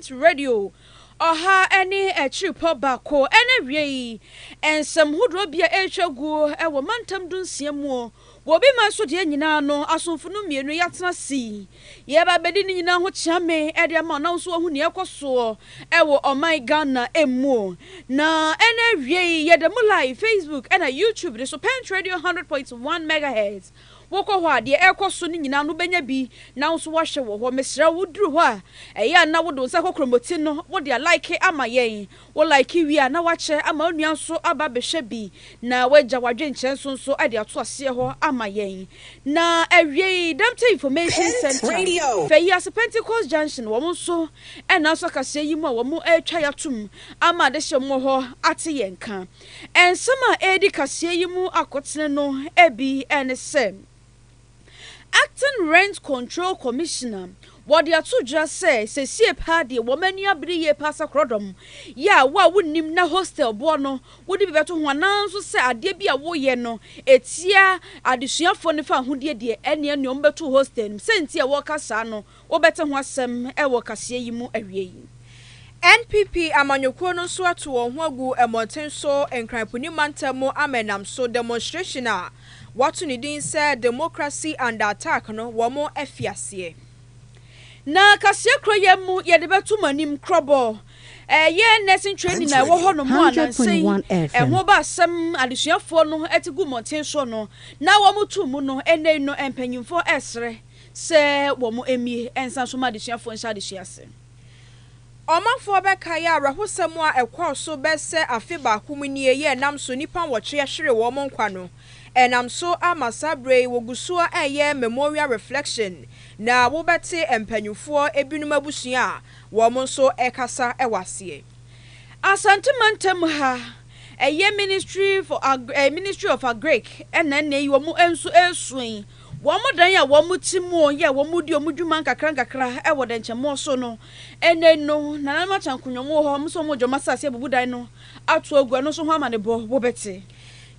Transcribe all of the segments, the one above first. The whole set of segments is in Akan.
Pent Radio. Oha any a triple bako any re and some hoodro be a chago a womantum dun siamo. Wobi maso de nyina no asomfunu mienu yatena si. Ye ba bedi nyina ho chiame e de ma na so hu ne ekoso e wo oman Ghana emu. Na any re ye de mo live Facebook and a YouTube de so Pent Radio 100.1 MHz. Woko ho ade ekoso ni nyina no benya bi na so wahwe wo ho mesra wuduru ho a eya na wodo nsa kokromoti no wo de like ama yen wo like wi a na wache ama onua so aba behwe bi na waja wadwe nchen so ade ato ase ho ama yen na awie damte information center fe ya Pentecost Junction wo mo so e na so kase yi mu a wo mo atwa yatum ama de hye mo ho ate yen ka ensema edi kase yi mu akotene no ebi ene sem Acting Rent Control Commissioner, what the two just say see a party, woman ya bri ye passa crodom. Ya, wa would nim na hostel bono, would be better one answer say a dear be a woyeno, it's ya, a dishia for the fan who dear any number two hostel, since ya walk sano, or better was some a walk see you a NPP amanyokono so ato hoagu emoten so enkrapuni mantamo amenam so demonstration a watu ni din say democracy under attack no womo afiase na kase kroye mu ye de betu manim krobo ye nursing training na wo hono mu anansen ho ba sam adesuafo no etigu moten so no na womo tu mu no enei no empanyimfo esre se womo emie ensan so ma adesuafo nsa adesuase Omanfo beka ya rahosam a ekwo so bese afi ba kumnie ye nam so nipa woche hwere wo monkwa no enam so amasabre woguso eye memorial reflection na wo bete empanyufo ebinum abusua wo mo so ekasa ewase Asante mantem ha eye ministry of agric enna yi wo mo enso esuin Womo dan ya womo timu ye womo di omudwuma nkakra e wo denchemo so no ene no na ma chankunyomo ho mso mo dwoma sase bubudan no ato agua no so ho amane bo wo bete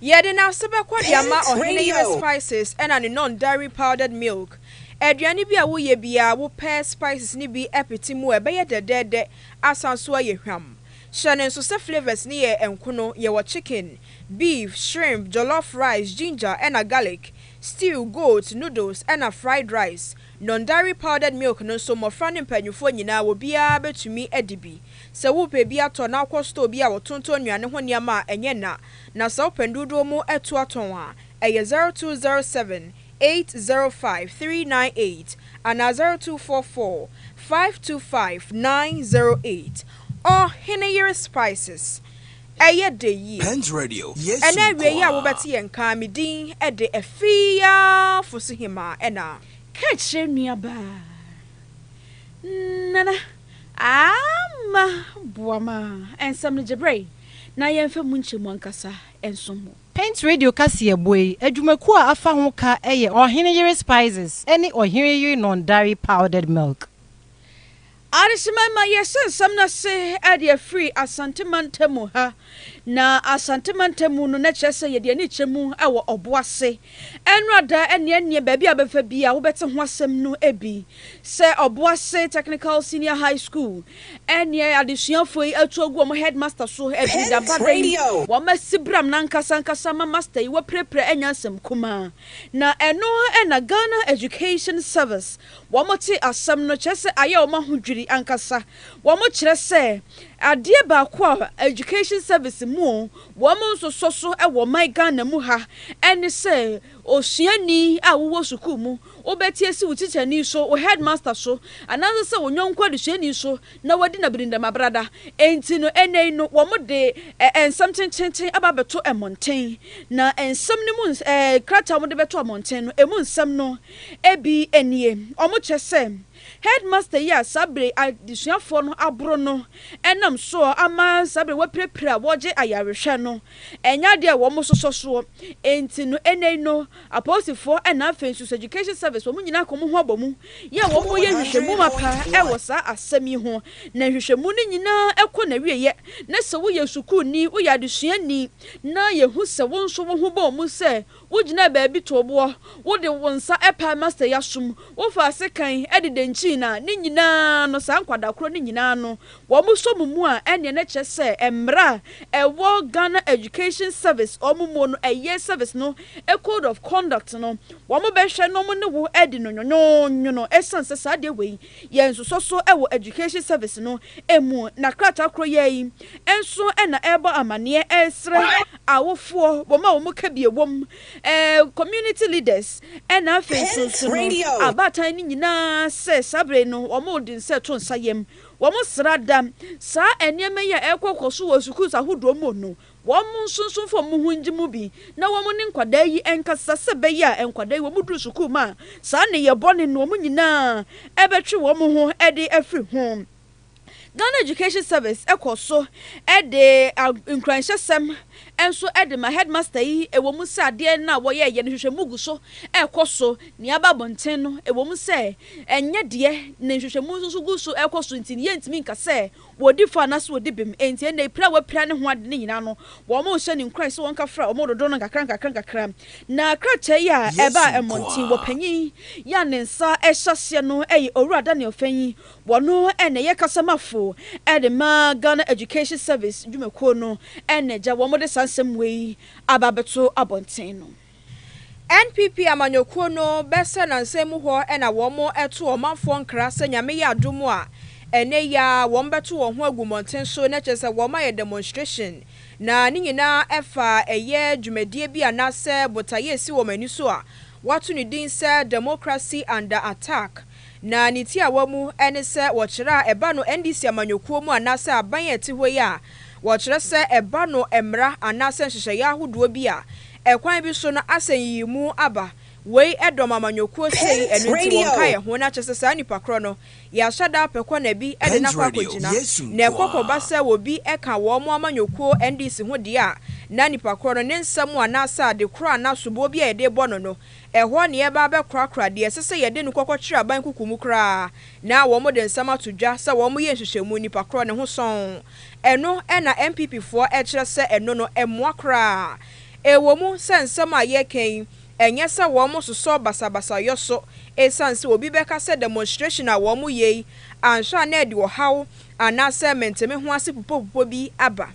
ye de na sebe kwadi ama ohene spices and an non-dairy powdered milk aduane bi a wo ye bia wo pair spices ni bi epitimu e be ye dedede asanso ye hwam Shannon so se flavors ni ye enkono ye wo chicken, beef, shrimp, jollof rice, ginger and a garlic, stew, goat, noodles and a fried rice. Non-dairy powdered milk no so mo frani mpanyufo nyina wo bia betumi edibi. Se wo pe bia to na akwosto bia wo tonton nuane ho niama enye na sa opendudo mu eto aton a eye 0207 805 398 and 0244 525 908. Oh, Henry Spices. Aye de ye. Pent Radio. Yes. And every year we beti enka mi din e de Afia Fosuhemaa ena. Catch me aba. Nana. Ama buama and some jebre. Na yemfa munche mwankasa ensomo. Pent Radio kase boy adwumaku a afa ho ka eye Henry Spices any Henry non-dairy powdered milk. Arisima yesen samna se ade free Asante Mantemu ha na Asante Mantemu no na kyese ye de ni kyemu ewo oboase enrada ene baabi abefa bia wo bete ho asem no ebi se oboase technical senior high school ene adesuafo yi atuagu omo headmaster so ebi da badai wo masibram nankasa ma master yi wo prepre enyansem kuma na eno na Ghana Education Service wo moti asem no kyese aye o mahudwiri ankasa wo mo kyerɛ sɛ adie ba kwa education service mu wo mo nso so e wo my Ghana mu ha ene sɛ osuani a wo sukuu mu obetie si utichani so o headmaster so ananso sɛ wo nyonko de suani so na wadi na birinda mabrada enti no enei no wo mo de ensam tenchen ababeto emonten na ensam ne mu krata mo de beto emonten no emu ensam no ebi enie o mo kyerɛ sɛ headmaster ya sabre adisuafo no abro no enam so ama sabre waprepra woje ayarehwe no enya de wo mo so enti no enei no apostifo ena Fensus Education Service wo nyina komo ho abomu ye wo mo ye hwehwemu mapa e wo sa asemi ho na hwehwemu ni nyina ekọ na wieye na se wo ye sukuu ni wo ya adisuani na ye hu se wo nso wo ho bo mu se wo gina baabi to bo wo de wo nsa epa master yasum wo fa sekan edide nchi na ne nyina no sa nkwada kro ne nyina no wo mo so mu a ene na che se emra ewo Ghana Education Service omumo no eye service no a code of conduct no wo mo be hwe no mo ne wo edi no no esanse sa de we ye nso so ewo Education Service no emu na krata kro ye enso ena eba amane esre awofo wo ma wo mo ka bie wom community leaders ena afenso no abatan ni nyina se sabre no wo mo din se to nsayem wo mo srada sa enema ye ekokoso wo suku sa hodo mo no wo mo nsunsun fo mo hunji mu bi na wo mo ne nkwada yi enkasa se be ya enkwada yi wo mo duru suku ma sa ne ye bone no mo nyina ebetwe wo mo ho ede afri ho Ghana Education Service ekoso ede nkranhyesem enso ede ma headmaster yi ewo mu se ade na wo ye ne hwehwemu so ekoso ni ababonten no ewo mu se enye de ne hwehwemu nso gu so ekoso ntini ye ntimi nka se wodi fa na so wodi bim enti na ipra wa pra ne ho ade ne nyina no wo mo hye ne nkran so wonka fra wo mo dodo no kakran na krache ya eba emonti wo panyin ya ne nsa ehyase no eyi owura Daniel Fanyi wo no ene ye kasamafo ede ma Ghana Education Service dwumako no ene ja wo mo de sansem wei ababeto abonten no NPP amanyokuo no bese na nsemu ho ena wo mo eto omanfo nkra se nyame ya adomo a ene ya wo mbeto wo ho agumonten so na chese wo ma ye demonstration na ni nyina efa eye dwumadie bi anase botaye si wo mani so a watu ni din se democracy under attack na niti a wamu ene se wo kira eba no NDC amanyokuo mu anase aban eti ho ya wo kira se eba no emra anase nhyehyɛ ya ahodo bi a ekwan bi so no asenyimu aba wei edom amanyokuo sei enu ti won kai ho na kyese sa nipa kro no ya hyada pekọ na bi ede na kwa kogina na ekokoba se wo bi eka wo mo amanyokuo NDC ho de a na nipa kro no ne nsam anasa de kro anasobo bi a ede bọ no eho ne eba be krakra de sese yede nu kokọkyira ban kukumu kra na wo mo de nsam atodwa se wo mo ye nhyehyemu nipa kro ne ho son eno na MPP fo ekire se eno no emwa kra ewo mu se nsam a ye kan enye se wo mo soso basabasa yoso esanse obi beka se demonstration a wo mo ye ansha na edi wo hawo anase menteme ho ase popo bi aba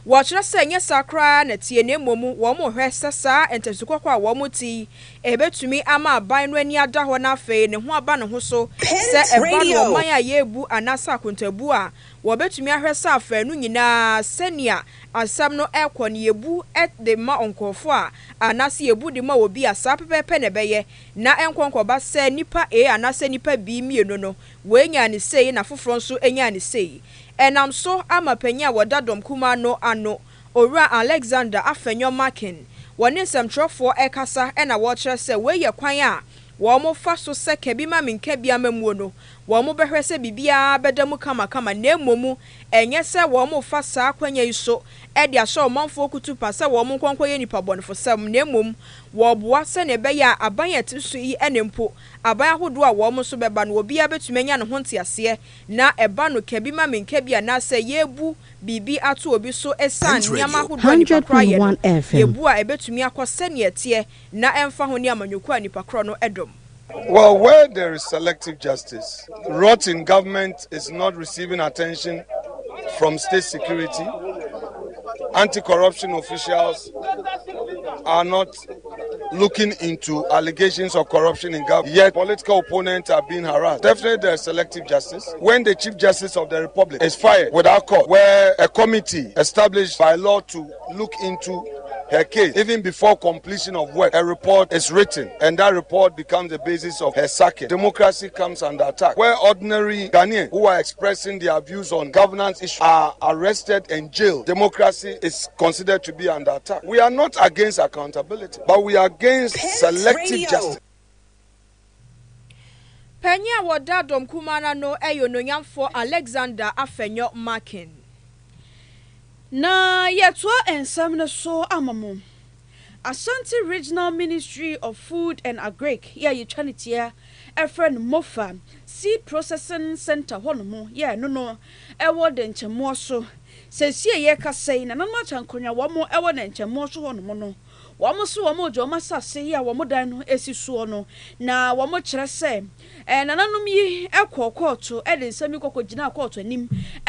wo kire se enye sakra na tie na momu wo mo hwe sesa entesukokọ a wo mo ti ebetumi ama aban no ani ada ho na afi ne ho aba ne ho so se eba no man a ye ebu anase akontabu a wo betumi ahwe sa afa no nyina senia asam no ekọ ne yebu de ma onkofo a anase yebu de ma obi asa pepepe ne beye na enkonkoba se nipa anase nipa bi mienu no we nya ne sei na foforo nso enya ne sei enam so amapanya wodadom kuma no ano owura Alexander Afenyo Makin woni nsemtrofo ekasa na wo kire se we ye kwan a wo mo fa so se kabi ma menka bia mamuo no wo mo behwe se bibia bedamu kama na emomu enye se wo mo fa sa kwanya iso e dia so manfo kutu pa se wo mo nkonkoye nipa bonfo sam na emom wo boa se ne be ya aban atisu yi enempo aban ahodo a wo mo so beba no obi abetumenya ne ho ntiase na eba no kabi ma menka bia na se yebu bibi ato obi so esan nyama ahodo nipa kra ye yebu a ebetumi akose ne etie na emfa ho ne amanyoku a nipa kra no edom. Well, where there is selective justice, rot in government is not receiving attention from state security, anti-corruption officials are not looking into allegations of corruption in government, yet political opponents are being harassed. Definitely there is selective justice. When the Chief Justice of the Republic is fired without court, where a committee established by law to look into her case, even before completion of work, a report is written, and that report becomes the basis of her sacking. Democracy comes under attack. Where ordinary Ghanaians who are expressing their views on governance issues are arrested and jailed, democracy is considered to be under attack. We are not against accountability, but we are against selective justice. Penya wodadom kumana no eyo no nyamfo Alexander Afenyo Makin. Na yetwa ensam na so amamu Ashanti Regional Ministry of Food and Agric ya yitwanitia efren Mofa Seed Processing Center honomo ya no ewo de nchemo so sesie ye kasei na nanma chankonya wo mo ewo na nchemo so honomo no wɔn so wɔn gye wɔn asase yi a wɔn dan no esi soɔ no na wɔn kyerɛ sɛ nananom yi kɔ kɔɔto de nsɛm yi kɔkɔ gyina kɔɔto anim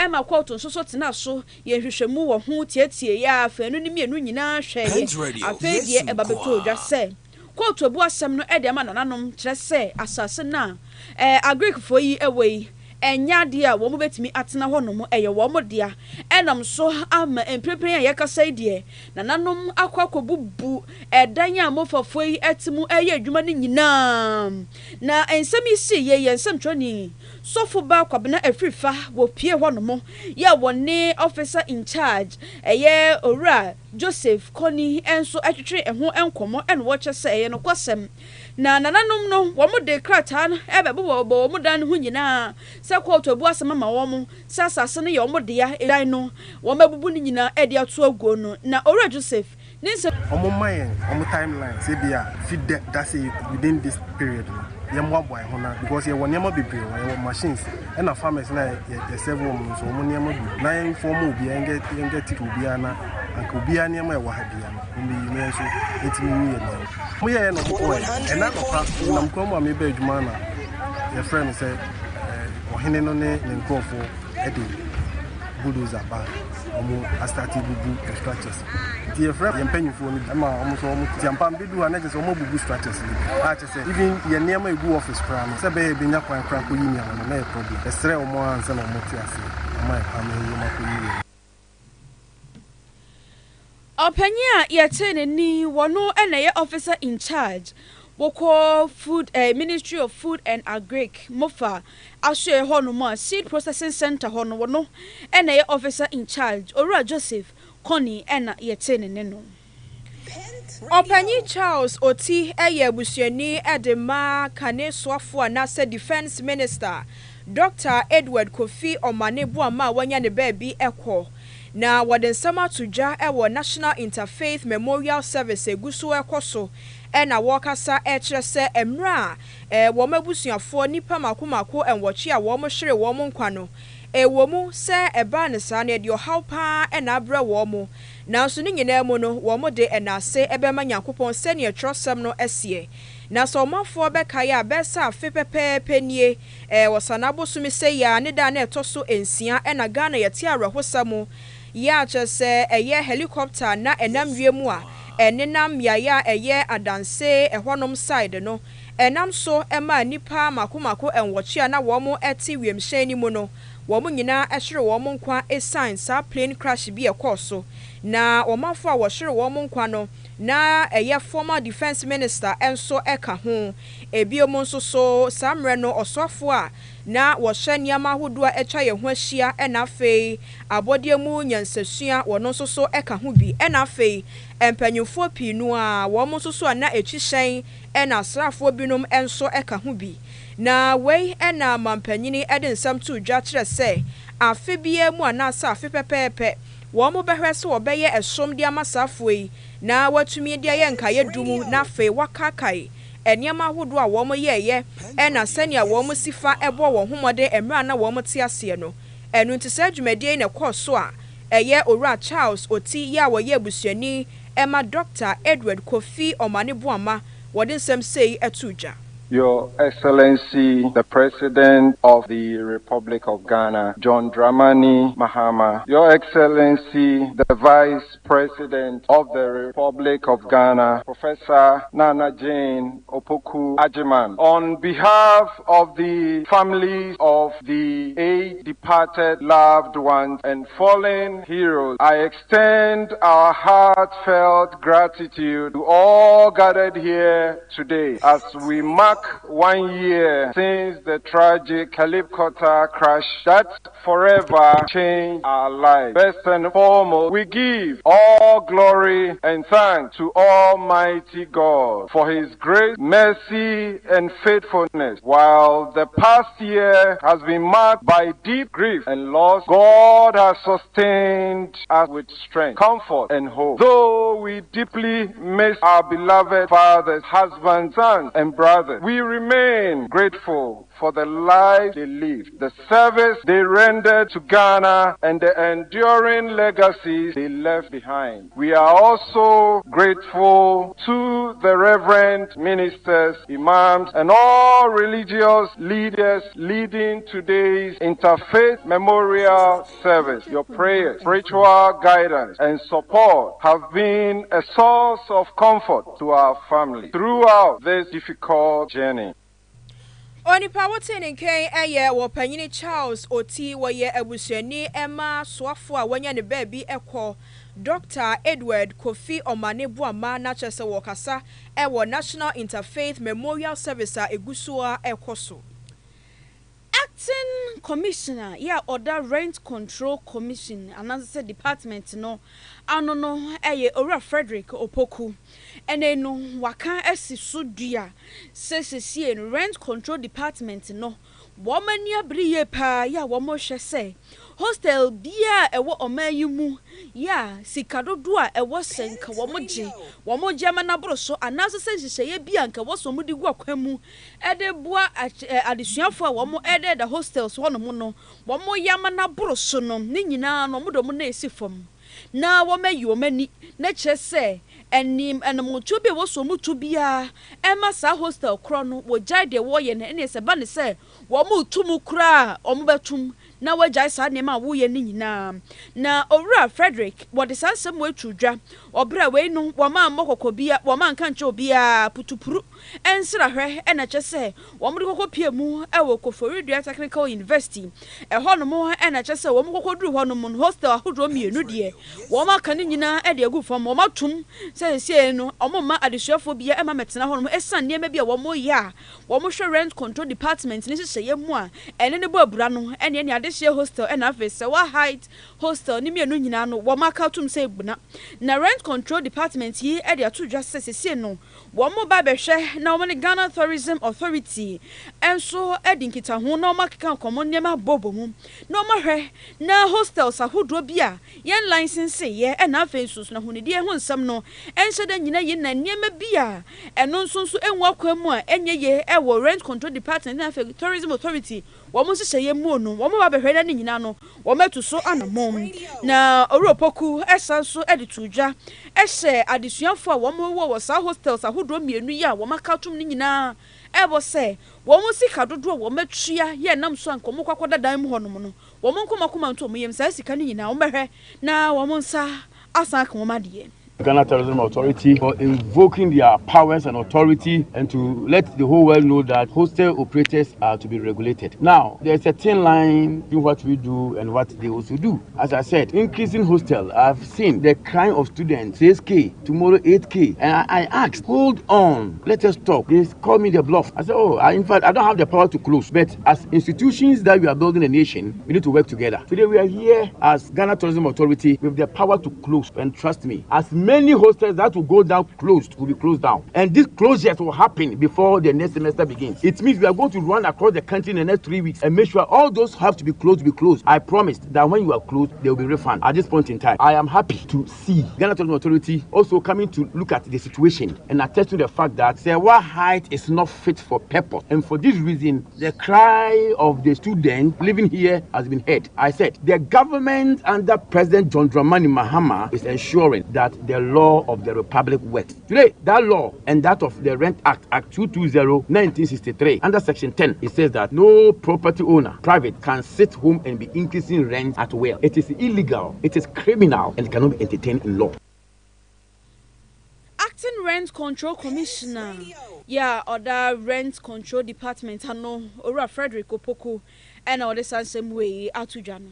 ma kɔɔto nso so tena so yɛ nhwehwɛmu wɔ ho tietie yɛ afɛnu ne mmienu nyinaa hwɛ yɛ afei deɛ ɛba bɛtɔ odwa sɛ kɔɔto abu asɛm no de ama nananom kyerɛ sɛ asase na agrikfoɔ yi wɔ yi enya dia wo mo betimi atena hɔ no mo ɛyɛ wo mo dia ɛnam so ama emprepren a yɛkasa die nananom akwakobubu ɛdan a mofafo yi atimu ɛyɛ adwuma ne nyinaa na ensɛm isi ye ensɛm twani sofo ba kwabena afrifa wo pie hɔ no mo ya wone officer in charge ɛyɛ owura Joseph Koni enso atwetwe ɛho enkomo ɛno wɔkyɛ sɛ ɛyɛ no kwasɛm na nananom no wo mo de krata no ɛbɛbɔ wo mo dan ho nyinaa sɛ kɔɔto bu asɛm ma wo mo sɛ asase no yɛ wo mo de ya dan no wo mabubu ne nyinaa ɛde ato aguo no na owura Joseph ninse omo mayen omo timeline say bia fit that say within this period yɛmmoa boy ho na because yɛwɔ nneɛma bebree wɔ machines ɛna farmers na yɛ several mo so mo nneɛma bi na inform obi yɛngɛ tik obi ana anka obi nneɛma ɛwɔ ha bia no me nso etimi mu yɛ nneɛma mo yɛ no mo ɛna kofa nam kwan mu a me ba adwuma na yɛ friend sɛ ɔhene no ne nkrɔfo ɛde bulldozer ba omo astati bubu structures the friend yempanyfo ni ama omo so omo tiampa bedu ha na je so omo bubu structures ni a che say even ye niam egu office kra no se be be nya kwan kra ko yimi ama na e problem esre omo ansa na omo ti ase ama e pa me yo ma ko yimi opanya yete ne ni wono na ye officer in charge Boko Food Ministry of Food and Agric Mofa Ashe Honoma Seed Processing Center Hono and a officer in charge Ora Joseph Connie and Yetene Neno Opanyi Charles Oti Eye Busiani Edema Kane Swafo Nasa Defense Minister Dr. Edward Kofi Omane Buama Wanya ne baby Eko na wade nsama tuja ewo National Interfaith Memorial Service eguso ekoso na wokasa kyerɛ sɛ emra wo mabusuafo nipa makomako enwochi a wo mo hwere wo mo nkwa no wo mu sɛ eba ne sa na de ohaw pa na abra wo mo nanso ne nyina mu no wo mo de enase ebema Nyankopɔn sɛ ne trosem no asie na so mafo beka ya besa afe pepepe nie wo sanabo sumi sɛ ya ne da na etoso ensia na Ghana yɛte awrehosam ya kyerɛ sɛ ɛyɛ helicopter na enam wiemu a enenam yaya eye adanse ehwonom side no enam so ema nipa makomako enwochi na wo mo eti wiemhye ni mu no wo mo nyina ehwere wo mo nkwa esign sa plane crash bi ekoso na wo mafo a wo hwere wo mo nkwa no na eye former defense minister enso eka ho ebiomo nso so samre no osofo a na wo hye niama hodo a etwa ye ho ahia na afei abodie mu nyansasua wo no nso so eka ho bi na afei empanyufo pinu a wo mo nso so na etwihyen na asrafo binom enso eka ho bi na wei na mampanyini ede nsam to dwa kire se afe bia mu anasa afe pepepe wo mo behwe se wo beye esom dia masafo yi na watumi dia ye nka ye dumu na afe wakakai eniama hodo a wo mo yeye na sania wo mo sifa ebo wo homode emra na wo mo te ase no enu nti sa dwumadie na kɔso a eye Owura Charles Oti ya wo ye busuani Emma Dr. Edward Kofi Omane Buama wode nsɛm sei atuja Your Excellency, the President of the Republic of Ghana, John Dramani Mahama. Your Excellency, the Vice President of the Republic of Ghana, Professor Nana Jane Opoku Ajiman. On behalf of the families of the 8 departed loved ones and fallen heroes, I extend our heartfelt gratitude to all gathered here today as we mark 1 year since the tragic helicopter crash that forever changed our lives. First and foremost, we give all glory and thanks to Almighty God for His grace, mercy, and faithfulness. While the past year has been marked by deep grief and loss, God has sustained us with strength, comfort, and hope. Though we deeply miss our beloved fathers, husbands, sons, and brothers, we remain grateful for the lives they lived, the service they rendered to Ghana, and the enduring legacies they left behind. We are also grateful to the reverend ministers, imams, and all religious leaders leading today's interfaith memorial service. Your prayers, spiritual guidance, and support have been a source of comfort to our family throughout this difficult journey. Onipa wote ne nkan eye wo panyini Charles Oti wo ye abusuani Emma Soafo a wanya ne baabi ekọ Dr. Edward Kofi Omane Buama na chese wo kasa wo National Interfaith Memorial Service a eguso a ekoso. Acting Commissioner, Order Rent Control Commission, another department no, anono Ora Frederick Opoku, and then no Wakan esi sudia, says Rent Control Department no, woman ya briye pa ya wamosha say. Hostel bia ewo omayumu ya sikado dua ewo senka womo jama na broso anaso senseye bia nka wo so mudi gu akwamu ede bua adesuafo womo ede the hostels wono mo no womo yama na broso no ni nyina no modo mo na esifom na womayi omani na chese enim enamotu be wo so mutu bia ema sa hostel kro no wo jai de wo ye na ene se ba ne se womo tumu kra omo betum na wajai sa nema wo ye ni nyina na owura Frederick what the sansem we tudwa obra we no wo ma mokokobia wo ma nka nche obia putupuru ensira hwe ena chese wo mo de kokopie mu e wo Koforidua Technical University e hono mo ena chese wo mo kokoduru hono mo hostel ahodro mienu de wo ma kan nyina e de agufam wo ma tum sense no omo ma adesuafo bia e ma metena hono mo esan niam bia wo mo ya wo mo hwe rent control department ni seseye mu a ene ne bo abura no ene ne adehye hostel ena afese wa height hostel ni mienu nyina no wo ma ka tum se ebuna na rent control department yi e de atodwa seseye no wo mo ba behwe na wo ne Ghana Tourism Authority enso edinkita ho na wo makeka komo niam bobo mu na wo hwe na hostels ahodro bia yen license ye ena afensus na hunidi ho nsam no enso da nyina ye na niam bia eno nso enwa kwamu a enye ye e wo rent control department na Afia Tourism Authority wo mo seseye mu no wo mo ba behwe na nyina no wo metu so anamom na oropoku esanso editudwa ehye adesuafo a wo mo wo sa hostels ahodro mienu ya wo makatum ni nyina ebo se wo mo sika dodo wo matua ye nam so ankomo kwakoda dan mu hono no wo mo nkomakoma nto mo yem sa sika ni nyina wo mehwe na wo mo nsa asan kan wo made Ghana Tourism Authority for invoking their powers and authority and to let the whole world know that hostel operators are to be regulated. Now, there's a thin line between what we do and what they also do. As I said, increasing hostel, I've seen the crime of students, 6K, tomorrow 8K. And I asked, hold on, let us talk. They call me the bluff. I said, in fact, I don't have the power to close. But as institutions that we are building a nation, we need to work together. Today we are here as Ghana Tourism Authority with the power to close. And trust me, as many hostels that will go down closed will be closed down, and these closures will happen before the next semester begins. It means we are going to run across the country in the next 3 weeks and make sure all those have to be closed. I promised that when you are closed, there will be refund. At this point in time, I am happy to see Ghana Tourism Authority also coming to look at the situation and attest to the fact that Sewa Height is not fit for purpose, and for this reason, the cry of the student living here has been heard. I said the government under President John Dramani Mahama is ensuring that the law of the Republic works. Today, that law and that of the Rent Act, Act 220/1963, under Section 10, it says that no property owner, private, can sit home and be increasing rent at will. It is illegal, it is criminal, and it cannot be entertained in law. Acting Rent Control Commissioner, Order Rent Control Department, Ora Frederick Opoku, and all the same way atujano.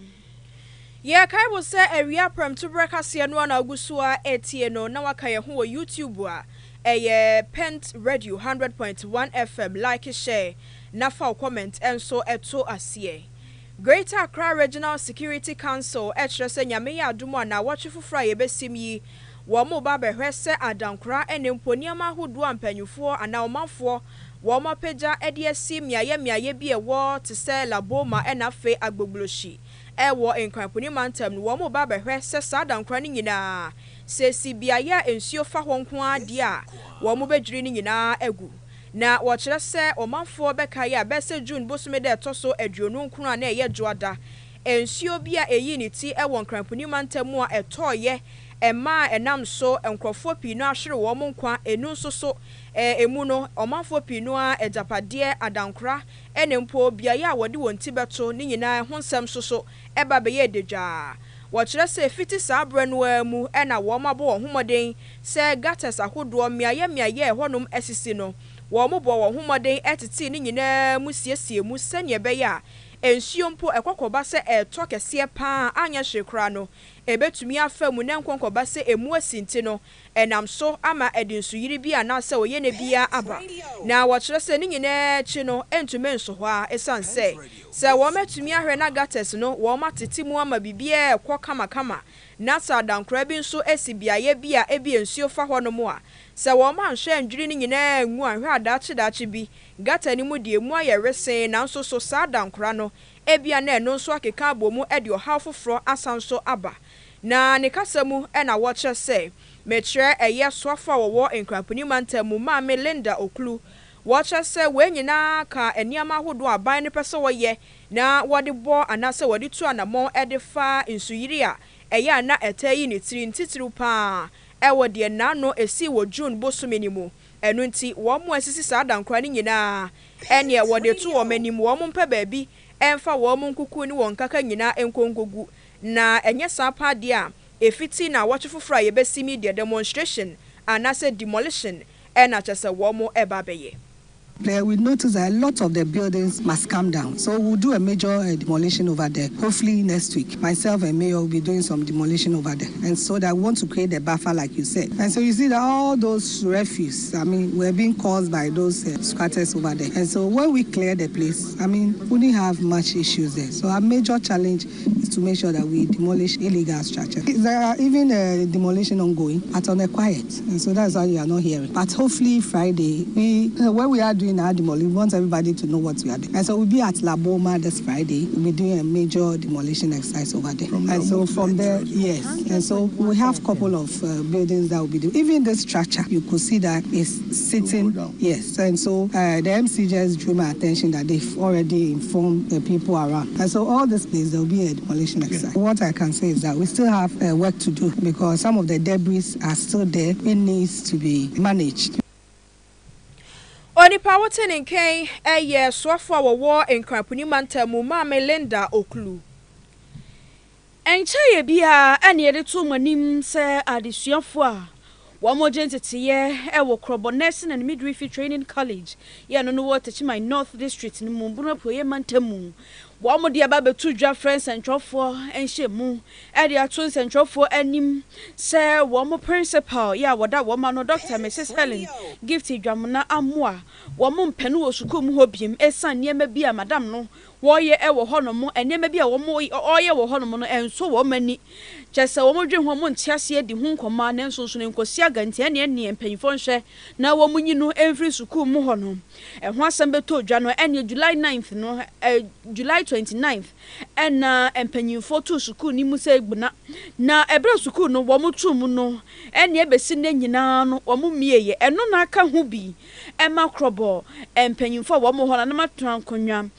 Kai will say area pram to breakfast and one Augustua etieno na wakaye ho YouTube Pent Radio 100.1 FM like share na fa comment and so eto asie. Greater Accra Regional Security Council etrese nyame ya adumo na watch fufra ye besim yi wo mo ba behwe se adankra ene mponiama hodo ampanyufo ana omafo wo ma peja ede asim miaye bi ewo te se laboma ena fe agbogloshi ewo enkwapuni mantem wo mo ba behwe se sadankra ni nyina se sibia ya ensuo fa ho nko ade a wo mo bedwiri ni nyina egu na wɔkyerɛ sɛ ɔmanfoɔ bɛka yɛ a bɛsɛ June bosume dɛ ɛtɔ so aduonu nkron a na ɛyɛ dwoada ensuo bi a ɛyi ne ti ɛwɔ nkramponi mantamu a ɛtɔɔyɛ ɛma ɛnam so nkrɔfoɔ pii no ahwere wɔn nkwa enu nso so emu no ɔmanfoɔ pii no a ɛgyapadeɛ adankora ɛne mpo biaeɛ a wɔde wɔn ti bɛto ne nyinaa ho nsɛm so ɛba bɛyɛ dedwaa wɔkyerɛ sɛ fiti saa abrɛ no mu ɛna wɔn abɔ wɔn homɔden sɛ gutters ahodoɔ mmeayɛ ɛhɔnom asisi no wɔn bɔ wɔn homɔden ɛtete ne nyinaa mu siesie mu sɛnea ɛbɛyɛ a ensuo mpo ɛkɔkɔba sɛ ɛtɔ kɛseɛ paa anya hwekora no ebetumi afa mu na nkɔnkɔba sɛ emu asinti no ɛnam so ama ɛde nsuyiri bi anaasɛ oyɛ ne bia aba na wɔkyerɛ sɛ ne nyinaa akyi no ɛntumi nso hɔ a ɛsan sɛ wɔn atumi ahwɛ na gutters no wɔn atete mu ama bibia ɛkɔ kamakama na sa dankora bi nso esi biaeɛ bi a ebi nsuo fa hɔ no mu a sɛ wɔn anhwɛ ndwiri ne nyinaa ngu ahwɛ adakye bi gutter ne mu die mu ayɛ resen nanso so saa dankora no ebia na ɛno nso akeka abɔ mu ɛde ɔhaw foforɔ asan so aba na ne kasa mu ɛna wɔkyerɛ sɛ mekyerɛ ɛyɛ soafa wɔwɔ nkramponi mantamu maame Linda Oklu wɔkyerɛ sɛ wɔn nyinaa ka nneɛma ahodoɔ aban ne pɛ sɛ wɔyɛ na wɔde bɔ anaasɛ wɔde tu anamɔ ɛde fa nsuyiri a ɛyɛ ana ɛtɛ yi ne tiri ntitiri paa ɛwɔ deɛ nano esi wɔ June bosume ni mu ɛno nti wɔn mu asisi saa dankora ne nyinaa ɛneɛ wɔde tu wɔn anim wɔn mpɛ baabi ɛmfa wɔn nkuku ne wɔn kaka nyinaa nkonkogu na ɛnyɛ saa pa deɛ a efiti na wɔtwe foforɔ a yɛbɛsi mi deɛ demonstration anaasɛ demolition ɛna kyɛ sɛ wɔn mo ɛba bɛyɛ. We notice that a lot of the buildings must come down. So we'll do a major demolition over there. Hopefully next week, myself and Mayor will be doing some demolition over there. And so that we want to create a buffer like you said. And so you see that all those refuse, were being caused by those squatters over there. And so when we clear the place, we didn't have much issues there. So our major challenge is to make sure that we demolish illegal structures. There are even demolition ongoing, but on the quiet. And so that's why you are not hearing. But hopefully Friday, when we are doing our demolition, we want everybody to know what we are doing. And so we'll be at Laboma this Friday. We'll be doing a major demolition exercise over there. And so from there, yes. And so we have a couple of buildings that will be doing. Even this structure, you could see that is sitting. Yes. And so the MCJs drew my attention that they've already informed the people around. And so all this place, there will be a demolition exercise. What I can say is that we still have work to do because some of the debris are still there. It needs to be managed. Onipa wote ne nkan ɛyɛ soafo a wɔwɔ nkramponi mantamu maame Linda Oklu. Enkyɛ bia ɛne yɛde to manim sɛ adesuafo a wɔn mo gentetiɛ ɛwɔ Krobo Nursing and Midwifery Training College yɛ no wɔ Techimai North District no mu bunu poye mantamu. Wɔn mo de aba betu dwa friends centralfoɔ ɛnhyɛ mu ɛde ato centralfoɔ anim sɛ wɔn mo principal yɛ wɔda wɔn ma no Dr. Mrs. Helen Gifty Dwamona Amoa wɔn mo mpɛnu wɔ sukuu mu hɔ biem ɛsan nneɛma bi a madam no wɔyɛ ɛwɔ hɔ no mo nneɛma bi a wɔn mo ɔyɛ wɔ hɔ no mo no ɛnso wɔn ani kyɛsɛ wɔn mo dwe ho mo ntiaseɛ di ho nkɔma ne nso no nkosi agantia ne mpanyinfoɔ nhwɛ na wɔn mo nyi no ɛmfiri sukuu mu hɔ no ɛho asɛm bɛtɔ dwa no ɛne July 9th no July 29th ɛna mpanyinfoɔ to sukuu ni mu sɛ egbuna na ɛbrɛ sukuu no wɔn mo to mu no ɛne ɛbɛsi ne nyinaa no wɔn mo mieye ɛno na aka ho bi ɛma Krobo mpanyinfoɔ wɔn mo hɔ na matena nkonnwa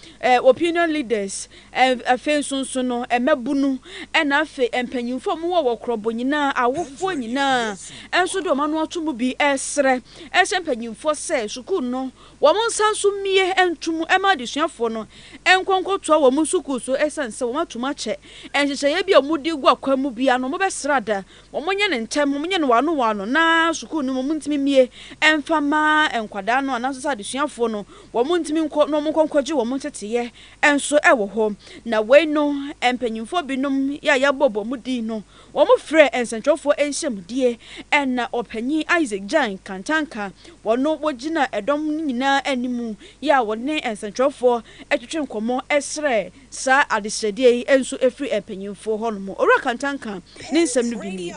opinion leaders afei nso no emabunu ɛna afei mpanyinfoɔ mo wɔ Krobo nyinaa awofoɔ nyinaa ɛnso de ɔma no ato mu bi ɛsrɛ mpanyinfoɔ sɛ sukuu no wɔn nsa so mie entum ɛma desuafoɔ no enkonkotoa wɔn sukuu so ɛsan sɛ wɔn atuma kyɛ ɛnhyehyɛ bi a wɔn di gu akwa mu bia no mo bɛsrada wɔn nyɛ ne ntɛm wɔn nyɛ no wano na sukuu no mo ntimi mie ɛmfa ma nkwadaa no anaso sɛ desuafoɔ no wɔn ntimi nkɔ no mo konkɔgye wɔn teteyɛ enso ɛwɔ hɔ na wei no mpanyinfoɔ binom ya yabɔbɔ mu di no wɔn frɛ nsɛntwɔfoɔ enhyɛmudie ɛna ɔpanyin Isaac Jan Kantanka wɔn wɔgyina ɛdɔm nyinaa animu ya wɔne nsɛntwɔfoɔ ɛtwetwe nkɔmɔ ɛsrɛ saa adesrɛdeɛ yi enso efiri mpanyinfoɔ hɔ no mo owura Kantanka ne nsɛm no bi ni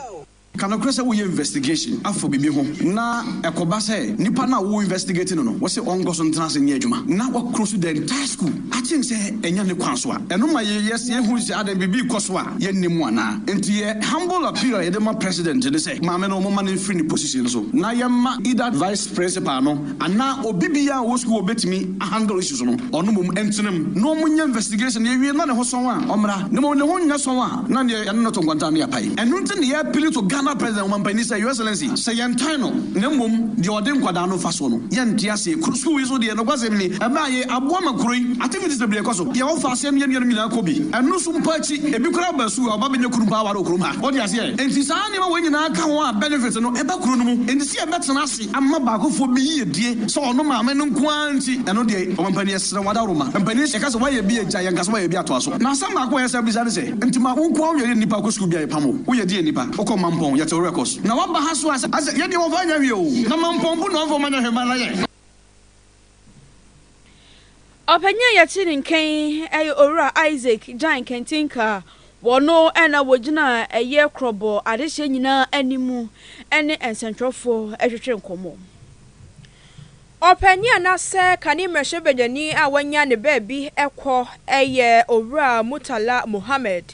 Can I cross away investigation? After be home. Na ekobase nipa na wo investigating no. What's the on goes on trans in Yajuma? Na what cross the entire school. I think say enya ne kwanswa. Eno ma yes ye hu say adam bibi koswa ye nim wana. Enti ye humble appeal ye dem president they say ma me no mo man free ni position so. Na ye ma either vice principal no ana obibia wo school obetimi handle issues no. Ono mum entinem no mo nya investigation ye wie na ne ho son a omra. Ne mo ne ho nya son a na ne ye no to kwanta na yapai. Eno nti ne ye appeal to Ghana president Mampani say your excellency say yantano ne mum de odin kwada no fa so no. Ye ntia say school is so de no kwasem ni e ba ye aboa makroi activities be koso. Ye wo fa asem ye nyina kobi. Eno so mpachi ebi kura basu aba benye kurumpa waro kurumha. Odi ase e. Enti saa ne ma we nyina aka ho a benefit no e ba kuro no mu. Enti se e betena ase amma ba ko fo bi ye die so ono ma me no kwanti. Eno de Mampani esra wada roma. Mampani se ka so wa ye bi eja ye nka so wa ye bi ato aso. Na sam ba ko ye se bi say enti ma wo ko ye nipa ko school bi aye pamo. Wo ye die nipa. Oko mampon ye to records. Na wa ba ha so ase ye de wo fa nya wi o. Na mampon bu no fo ma nya hema na ye. Openya yati nken ayo ora Isaac Jan Kentinka wono ena wogina eye krobo adehye nyina animu ene ensentrofo ehwehwe nkomo. Openya na se kani mrehye bedani a wanya ne baabi ekọ eye ora Mutala Mohammed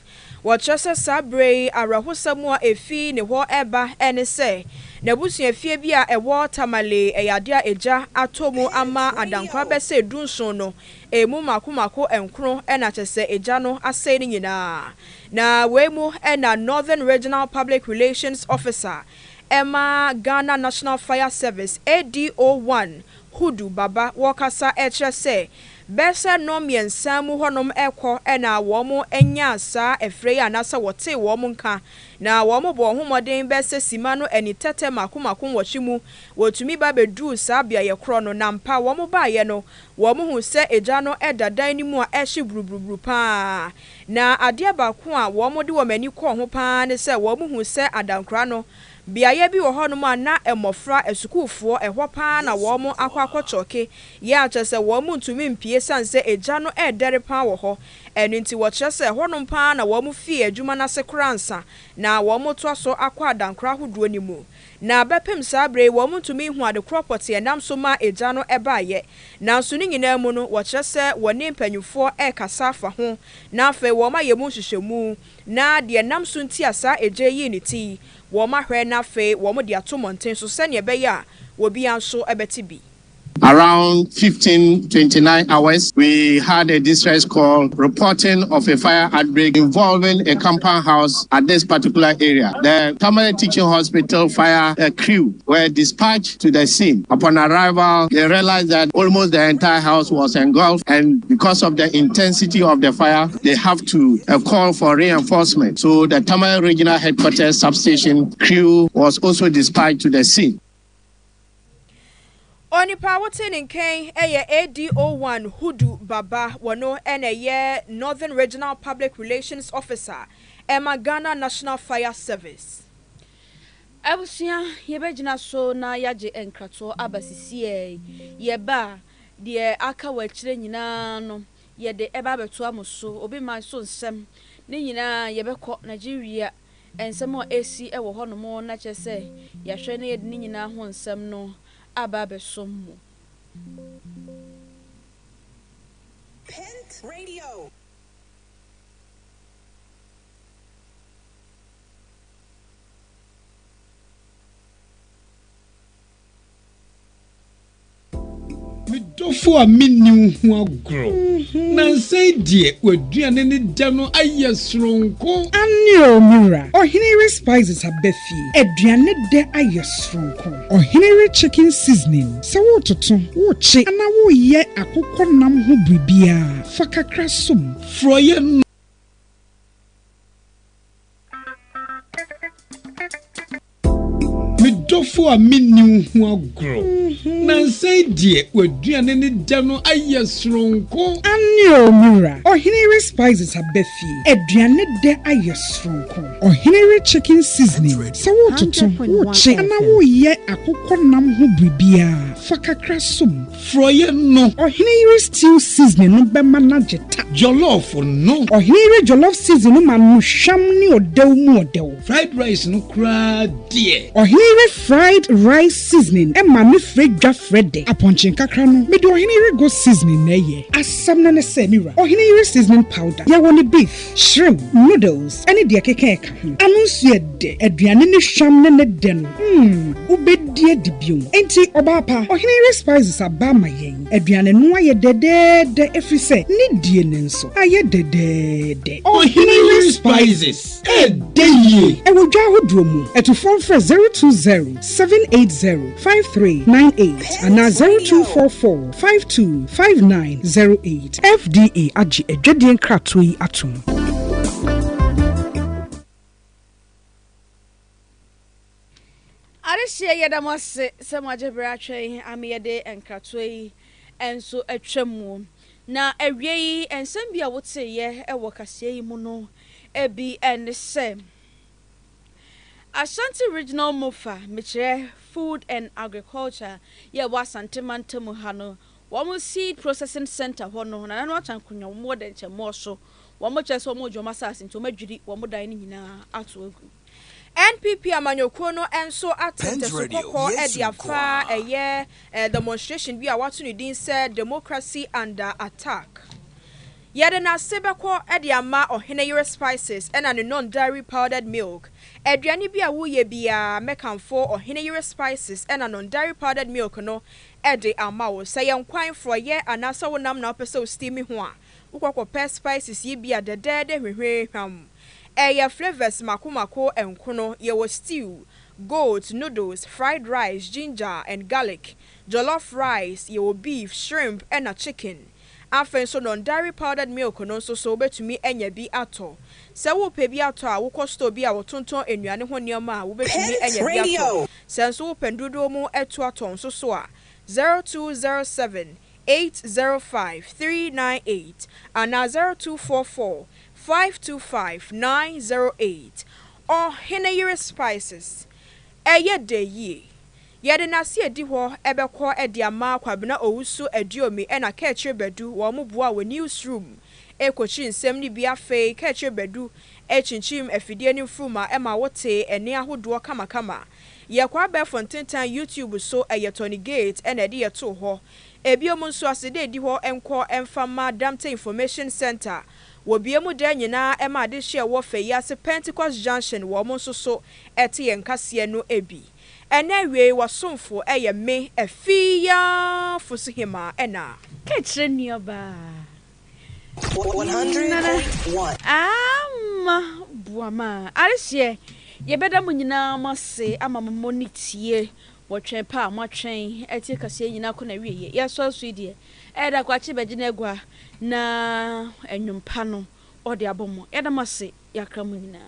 watrese sabre arahosam a efi ne ho eba ene se Nabusu efie bi a ewo tamale eyadea eja atomu ama adankwa bese dunson no emu makomako enkro ena chese eja no ase ni nyina na wemu ena Northern Regional Public Relations Officer Emma Ghana National Fire Service ADO1 Hudu Baba wakasa se Besa nom yensamu honom ekọ ena womo enya sa efrey anasa wote womo nka na womo bo homoden bese simano eni tete makomako wochimu wotumi ba bedu sa bia ye kro no nampa womo ba ye no womo hu se eja no edadan ni mu a ehye buruburuburu pa na ade ba ko a womo de womani ko ho pa ne se womo hu se adankra no biaye bi wo honom ana emofra esukufo ehwo pa na womo akwakochoke ye achese womo ntumi mpie sanse eja no edere pa wo ho enu nti wo chese honom pa na womo fie adwuma na sekransa na womo to so akwa adankra hodo ni mu na bepem sabre womo ntumi hu ade property enam so ma eja no ebaye na so ni nyina mu no wo chese woni mpanyufo ekasa fa ho na afa womo yemu hwehwemu na de enam so nti asa eja yi ni ti Woma hwe na fe womo de atomonten so sene be ya wobi anso ebetibi. Around 15:29 hours, we had a distress call reporting of a fire outbreak involving a compound house at this particular area. The Tamale Teaching Hospital fire crew were dispatched to the scene. Upon arrival, they realized that almost the entire house was engulfed, and because of the intensity of the fire, they have to call for reinforcement. So the Tamale Regional Headquarters substation crew was also dispatched to the scene. Oni pawotin nken eye ADO1 Hudu Baba wono eye Northern Regional Public Relations Officer Emma Ghana National Fire Service. Abusia yebegina so na yaje enkrato abasisie yeba de aka wachire nyina no yede eba beto amoso obi man so nsem ne nyina yebekọ Nigeria ensem o esi ewo hono na chese yahwe ne yede nyina ho nsem no Ababe Somu. Pent Radio. Midofo a minni hu agro na say die waduane ne da no aye sronko anio mura ohinere spices abefi aduane de aye sronko ohinere chicken seasoning se wo toto wo chi ana wo ye akokọ nam ho bribia fakakra som froye dofo a minni hu agro na nsɛn deɛ waduane ne da no ayɛ soronko anio mura Ohinere spices abefi aduane de ayɛ soronko Ohinere chicken seasoning sɛ wototo woche ana woyɛ akokɔ nam ho bribia fa kakra som froye no Ohinere stew seasoning no bɛma na jeta jollof no Ohinere jollof seasoning ma no hwam ne odew mu odew fried rice no kra deɛ Ohinere fried rice seasoning ma me fredwa frede aponchin kakra no me de Ohinere go seasoning na ye asam na ne sɛ mira Ohinere seasoning powder ya woni beef shrimp noodles any de keka eka ho anonso de aduane ne hwam ne ne de no ubedie dibium enti obapa Ohinere spices abama yen aduane no aye dedede efri se ne die ne nso aye dedede Ohinere spices edeye e wo dwa hodro mu eto phone for 020 780 5398 and 0244 525908 FDA agi edwedien kratoi atum Arishie yedamase semajebra atwen amiyede enkratoi enso atwamu na awie ensem bia wote ye ewo kase yi mu no ebi ense Ashanti Regional Mofa Michire Food and Agriculture ye wasante mantemu hano womo seed processing center hono na no atankunya wo de nche mo so womo chese womo dwoma sase nto madwiri womo dan ni nyina ato agu NPP amanyoko no enso atente so kokko ediafa eye demonstration bi a watu ni din say democracy under attack yede na sebeko ediama Ohinere spices and an non-dairy powdered milk aduane bi a woye bia mekanfo Ohinere spices and an non-dairy powdered milk no ede ama wo say yenkwan fro ye anasa wonam na opese steamy ho a wokoko pest spices ye bia dedede hwehwe hwam Eya flavors makumako enkono yewo stew, goat, noodles, fried rice, ginger and garlic, jollof rice, yewo beef, shrimp and a chicken. Afen so non-dairy powdered milk no so betumi enya bi ato. Se wo pe bi ato a wo kosto bi a wo tonton enuane ho nioma a wo betumi enya bi ato. Se so wo pendodo mu eto aton so a 0207 805 398 and 0244 525908 Ohinere spices eye de ye yede na se edi ho ebekọ ediama kwabena owusu ediomi ena kechire bedu wo mo boa we newsroom ekochi nsem ni bia fe kechire bedu echinchim afidie ni fruma ema wote ene ahodo kama ye kwa be fontentan YouTube so eye Tony Gate ena de ye to ho ebiomu nso asede edi ho enko emfama Damte Information Center wobiemu da nyina ema de hye wo fe yase Pentecost Junction wo mo so ete yenkase no ebi ena wie wasomfo eye me Afia Fosuhemaa ena Ketire nioba 100.1 buama arihye yebeda mu nyina mase ama monitie wotwen pa amotwen eti kase nyina ko na wie yeso suidie eda kwachi begina egwa na enwumpa no ode abomo eda mase yakra mu nyina